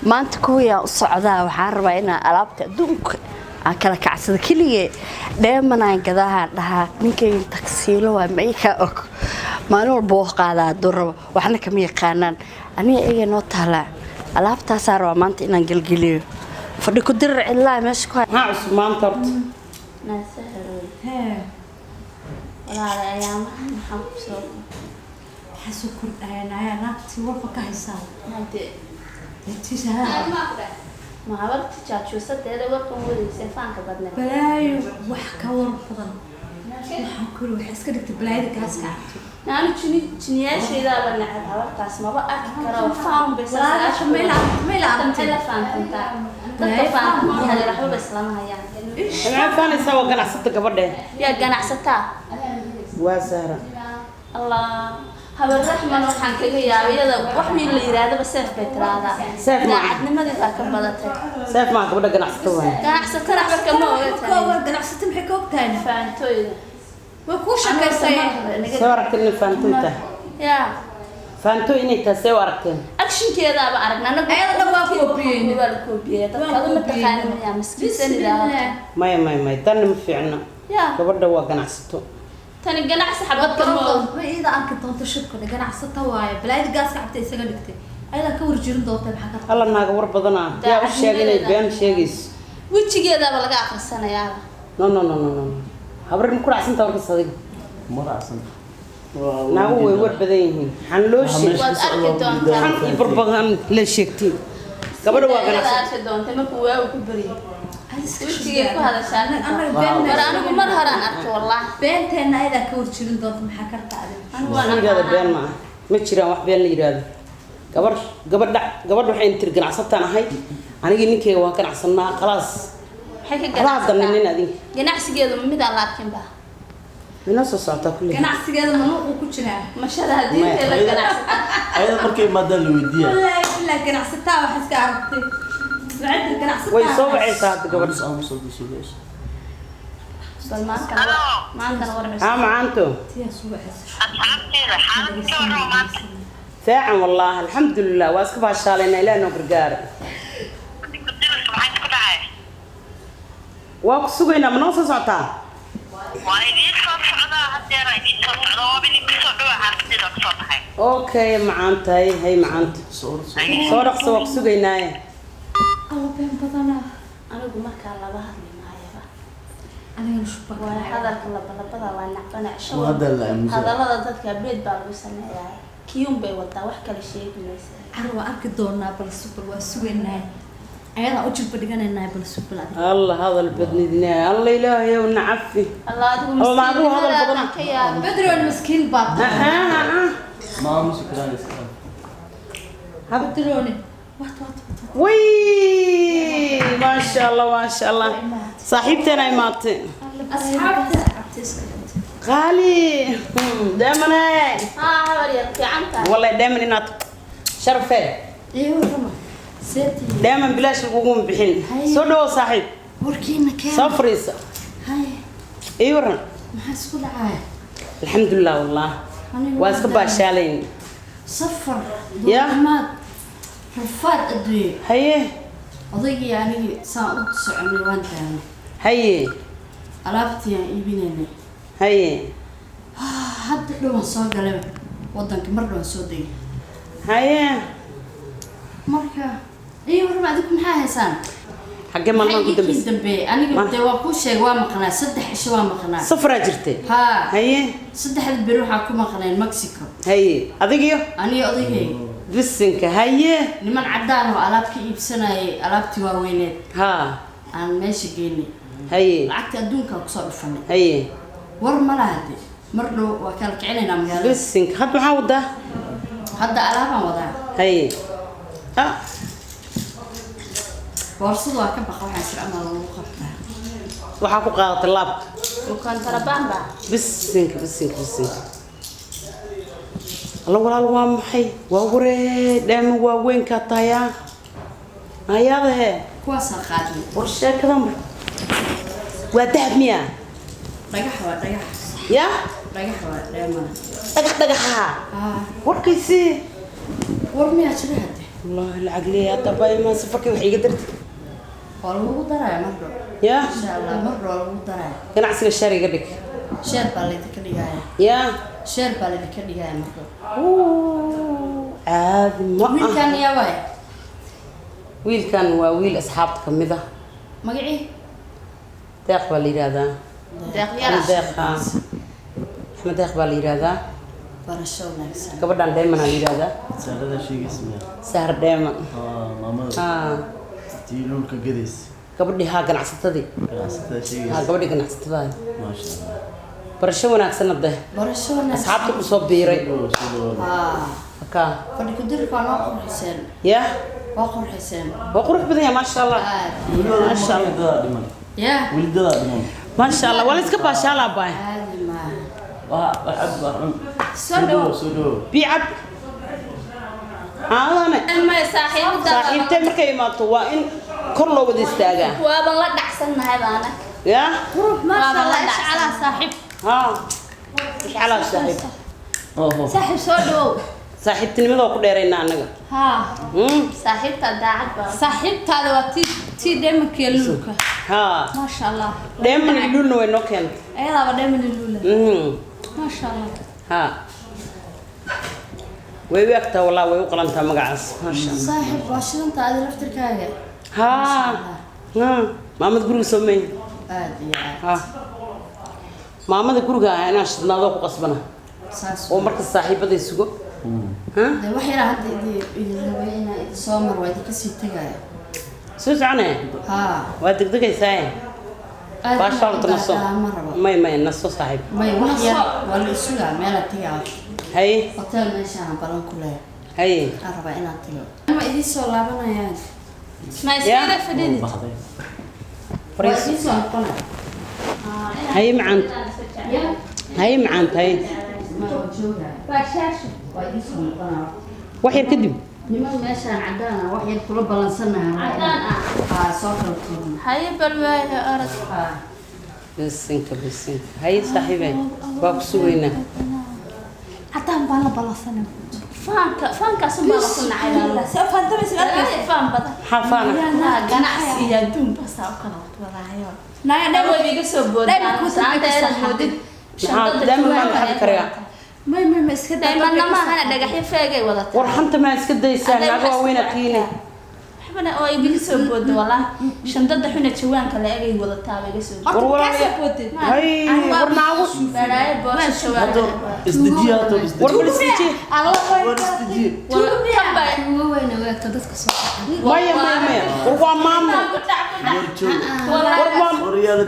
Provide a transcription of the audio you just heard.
maanta kuwiya u socdaa waxaan rabaa inaan alaabta adduunka aan kala kacsado kaliya dheemanaan gadaha dhaha ninkay taksiilo waa meeyka og maalin walba wax qaadaa durro waxna kama yaqaanaan aniga iyaga noo taala alaabtaas aan rabaa maanta inaan galgaliyo fadhi ku dirar ilaa meesha ku ها عثمان طرت wala ayaam maxaan ku soo حسو كرد أنا ناقتي وفك حساب hadee اتجاه ma habarti jaajuusadeeda warkan wadaysan faanka badnaa بلاي وحكا ورفضا waxaan kula wax iska dhigtay balaayada gaaska cabto naanu jiniyaashayda la nacab habartaas maba arki karo faan walaasha meela la faantanta dadka faanka hada waxba islaam hayaan أنا فاني سوا قناع ستة قبل ya ganacsataa واسارة allah habar raxman waxaan kaga yaabiyada wax meel la yiraahdo seef bay tiraada Seef ma- daacadnimadii ka badatay سيف ما قبل قناع ستة وين ganacsatada waxba ma ogaatay ganacsata maxay ka ogtahay faantooyda way ku shaqaysay سوا ركتني فانتو تا ya فانتو إني تا سوا ركتن actionkeeda ba aragna anagu ayada dhan waa koobiyeen waa la koobiyay dadka ma taqaanin ya miskiin ilaa ما تن في عنا ya قبل دوا قناع ستة tani ganacsi xabad kama ma ida arki doonto shirkada ganacsata waaye balaayada gaaska cabtay isaga dhigtay ayada ka warjirin doonta maxaa ka الله ناقة ورب بدنا يا وش شاقين بيان شاقيس wajigeeda ba laga aqrisanayaa نو هبرد مكون عسن تورك صديق مرة أحسن ناقة ورب بدينهن حنلوشي waad arki doontaa حن يبربغان لشيكتين قبل دوا قناع ستة arki doontaa markuu waa ku bari wajigee ku hadashaan anaga war anigu mar horaan arki wallahi beenteena ayada ka warjirin doonta maxaa ka tacday anigu waan هذا بيان معه ما تشيران واحد بيان اللي يراد قبل وحين ترجع عصتنا هاي أنا جيني كي وكان عصنا خلاص waxay ka خلاص ضمننا ganacsataa دي ganacsigeedu mid aan la arkin ba من نص الساعة كلها ganacsigeeda manuuqu ku jiraa mashada hadii intee la ganacsataa أيضا مركي ما دل ويديا wallaahi ilaa ganacsataa waxa iska aragtay lacagta ganacsataa ويصوب عيسى قبل بس أنا مصدق شو ليش bal maantana war ها معنته tiya subaxaysa أصحابتي حالك رومانس ساعة والله الحمد لله واسكب هالشالينا إلى نوبر جار كنت سمعت كل حاجة وأقصونا من نص ساعة وأيدي صوت صعدة هدي أيدي صوت صعدة وبني بصعدة عرفتي لك صوت حي أوكي معنته هي معنته صور صورك سوق سوقينا alla been badanaa anigu markaa laba hadli maayaba anigana shubaka waa hadalka labada waa nacbana cisho وهذا اللي أمزح hadalada dadka beed baa lagu sameeyaa kiyun bay wadaa wax kale sheegi maysa ana waa arki doonaa bal super waa sugaynaa ayada u jilba dhiganaynaa bal super adiga الله هذا البدن دنا الله إلهي ونعفي allah adigu Oo, macnuhu hadal badan. miskiinimadaada ka yaabo bedroon miskiin baad ما مش كلام يسأل bedroon wat وي ما شاء الله صاحبتنا ماتي asxaabta abtiska غالي دائما haa habar yar fiican tahay والله دائما إنها شرفة iyo rama seeti دائما بلاش القوم بحين سودو صاحب warkiina keen صفريس hay ايورن maxaa isku dhacay الحمد لله والله واسكبا شالين safar Ya. duumaad rafaad adduunye هي odaygii anigii saan u soconay waan taagay هي alaabtii aan iibinaynay هي hadda dhawaan soo galay wadanka mar dhawaan soo degay هي marka iyo warma adigu maxaa haysaan حق ما ما قدام kii dambe aniga dee waa kuu sheegay waa maqnaa 3 cisho waa maqnaa صفرة جرتي haa هي 3 beri waxaa ku maqneen Mexico هي أذيكيو aniga odaygay بسنك هي niman cadaan oo alaab ka iibsanayay alaabtii waaweyneed ها aan meesha geynay هي lacagta adduunka ku soo dhufanay هي war ma lahade mar dhow waa kala kicinaynaa magaalada بسنك هاد محاودة hadda alaabaan wadaa هي ها boorsadu waa ka baqa waxaa sir ama lagu qabtaa وحاكو قاعدة اللاب bukaan tarabaan baa بسنك الله ولا الله محي ووري دم وين كتايا هيا ده kuwaasaa qaadnay ورشة كذا وذهب مياه dhagax waa dhagax يا dhagax waa dheemana دقها haa وركيسي war miyaa jira hadde والله العقلية يا طبعا ما سفكي وحي قدرت والله دراي مرة يا إن شاء الله مرة والله دراي كان عسل الشاري قبلك شير بالي تكليها يا شير بالي تكليها مرة عاد وين ما كان يا واي ويل كان وويل أصحابك كمذا مقعي داق بالي هذا داق داق أحمد داق بالي هذا برشو نفسه gabadhan dheeman aan yiraahdaa saarada sheegaysmaya sahar dheeman maamada tiilulka gadays gabadhii haa ganacsatadii ganacsatada haa sheegaysa gabadhii ganacsatada maasha Allah barasho wanaagsan hadda برشو نفسه asxaabta ku soo biiray ka فدي كدير كان واقر حسين ya واقر حسين waa qurux badan yahay maasha Allah maasha Allah يا welidadaa dhiman maasha Allah waa la iska baashaalaa baay عادي ما soo dhow biicab haadane ما صاحبتها saaxiibtay markay imaato waa in kor loo wada istaagaa وابن لا دحسنها بانا ya ما شاء الله ايش على صاحب ها ايش على saaxiib صاحب سودو saaxiibtinimada waa ku dheeraynaa annaga ها صاحبتها داعد صاحبتها وتي تي دمك يا لوكا ها ما شاء الله dheeman ilulna way noo keentay ايضا بدا من الاولى ما شاء الله ها way u egtaa walaa way u qalantaa magacaas maasha Allah صاحب واشنطة هذه لفتركاية ها ها maamada guriga sameey عادي ha maamada guriga ah inaan shidnaado ku qasbana ساس oo marka saaxiibaday sugo ha ده وحيرة هدي إذا وين سومر ويدي كسي تجاية soo soconee ها waa degdegaysaa baasha la tanaso may naso saaxiib ما يوحير ولا يسوع مالا تجاه hay hotel meeshaan balan ku leeyahay hay aan rabaa inaad tago ama idin soo laabanayaan ما يصير فديد baxday waa idin soo noqonaya hay macaan hay macaan tahay ma joogaa باشاش waa idin soo noqonaya wax yar kadib niman meeshaan cadaan ah wax yar kula balansanahay عدان soo kala tuurna هاي بالواية أرد bisinka hay saaxiibay waa ku sugaynaa عدان بالا بلاسنا فانك أصلا بلاسنا عيالا فانت بس فان بدل xafaana لا ganacsi iyo adduun basta oo kala wadaayo naga dhaw iga soo booday saanta ee moodid maxaa dama ma xad kariya ما iska dayman ma hana dhagaxyo feegay wadata war xanta ma iska daysaa naga waa weyn atiine xabana oo iga soo booday wala shandada xuna jawaanka la egay wadataa iga soo war walaal hay war naagu baraay boosha jawaanka isdejiyaa to war bal isdeji war isdejiye ugu weyn weegta dadka soo maya war waa maamo war joog wala war waa war yaala